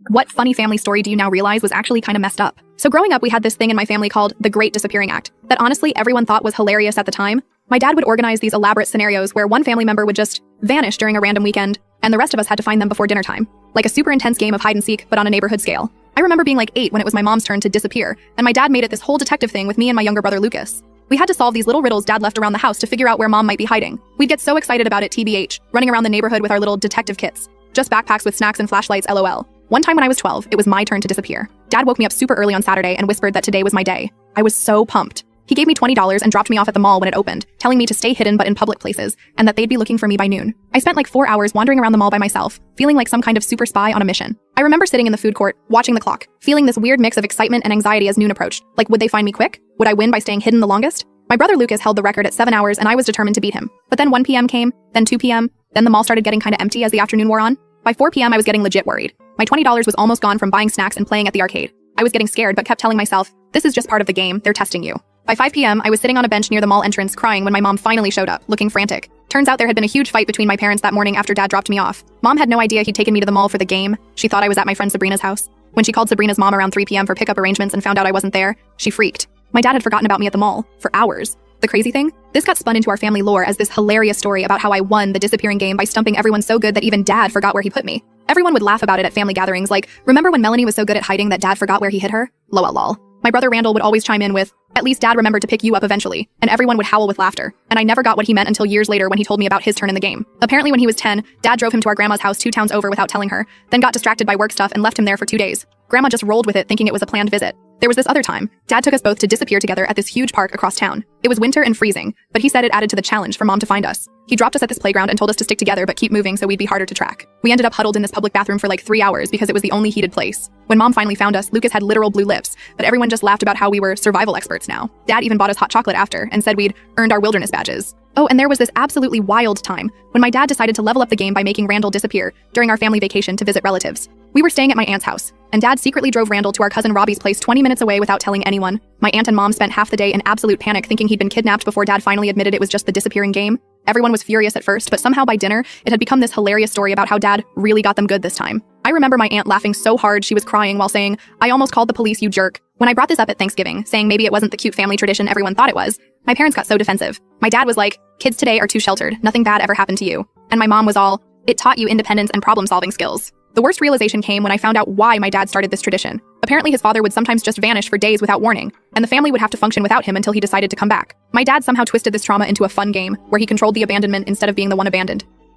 What funny family story do you now realize was actually kind of messed up? So growing up, we had this thing in my family called the Great Disappearing Act that honestly everyone thought was hilarious at the time. My dad would organize these elaborate scenarios where one family member would just vanish during a random weekend, and the rest of us had to find them before dinner time. Like a super intense game of hide and seek, but on a neighborhood scale. I remember being like 8 when it was my mom's turn to disappear, and my dad made it this whole detective thing with me and my younger brother Lucas. We had to solve these little riddles dad left around the house to figure out where mom might be hiding. We'd get so excited about it TBH, running around the neighborhood with our little detective kits. Just backpacks with snacks and flashlights LOL. One time when I was 12, it was my turn to disappear. Dad woke me up super early on Saturday and whispered that today was my day. I was so pumped. He gave me $20 and dropped me off at the mall when it opened, telling me to stay hidden but in public places, and that they'd be looking for me by noon. I spent like 4 hours wandering around the mall by myself, feeling like some kind of super spy on a mission. I remember sitting in the food court, watching the clock, feeling this weird mix of excitement and anxiety as noon approached. Like, would they find me quick? Would I win by staying hidden the longest? My brother Lucas held the record at 7 hours and I was determined to beat him. But then 1 p.m. came, then 2 p.m., then the mall started getting kinda empty as the afternoon wore on. By 4 p.m. I was getting legit worried. My $20 was almost gone from buying snacks and playing at the arcade. I was getting scared but kept telling myself, this is just part of the game, they're testing you. By 5 p.m., I was sitting on a bench near the mall entrance crying when my mom finally showed up, looking frantic. Turns out there had been a huge fight between my parents that morning after dad dropped me off. Mom had no idea he'd taken me to the mall for the game. She thought I was at my friend Sabrina's house. When she called Sabrina's mom around 3 p.m. for pickup arrangements and found out I wasn't there, she freaked. My dad had forgotten about me at the mall for hours. The crazy thing? This got spun into our family lore as this hilarious story about how I won the disappearing game by stumping everyone so good that even dad forgot where he put me. Everyone would laugh about it at family gatherings like, remember when Melanie was so good at hiding that dad forgot where he hid her? Lol. My brother Randall would always chime in with, at least dad remembered to pick you up eventually, and everyone would howl with laughter. And I never got what he meant until years later when he told me about his turn in the game. Apparently when he was 10, dad drove him to our grandma's house 2 towns over without telling her, then got distracted by work stuff and left him there for 2 days. Grandma just rolled with it thinking it was a planned visit. There was this other time. Dad took us both to disappear together at this huge park across town. It was winter and freezing, but he said it added to the challenge for mom to find us. He dropped us at this playground and told us to stick together but keep moving so we'd be harder to track. We ended up huddled in this public bathroom for like 3 hours because it was the only heated place. When mom finally found us, Lucas had literal blue lips, but everyone just laughed about how we were survival experts now. Dad even bought us hot chocolate after and said we'd earned our wilderness badges. Oh, and there was this absolutely wild time when my dad decided to level up the game by making Randall disappear during our family vacation to visit relatives. We were staying at my aunt's house, and dad secretly drove Randall to our cousin Robbie's place 20 minutes away without telling anyone. My aunt and mom spent half the day in absolute panic thinking he'd been kidnapped before dad finally admitted it was just the disappearing game. Everyone was furious at first, but somehow by dinner, it had become this hilarious story about how dad really got them good this time. I remember my aunt laughing so hard she was crying while saying, I almost called the police, you jerk. When I brought this up at Thanksgiving, saying maybe it wasn't the cute family tradition everyone thought it was, my parents got so defensive. My dad was like, kids today are too sheltered, nothing bad ever happened to you. And my mom was all, it taught you independence and problem-solving skills. The worst realization came when I found out why my dad started this tradition. Apparently his father would sometimes just vanish for days without warning, and the family would have to function without him until he decided to come back. My dad somehow twisted this trauma into a fun game, where he controlled the abandonment instead of being the one abandoned.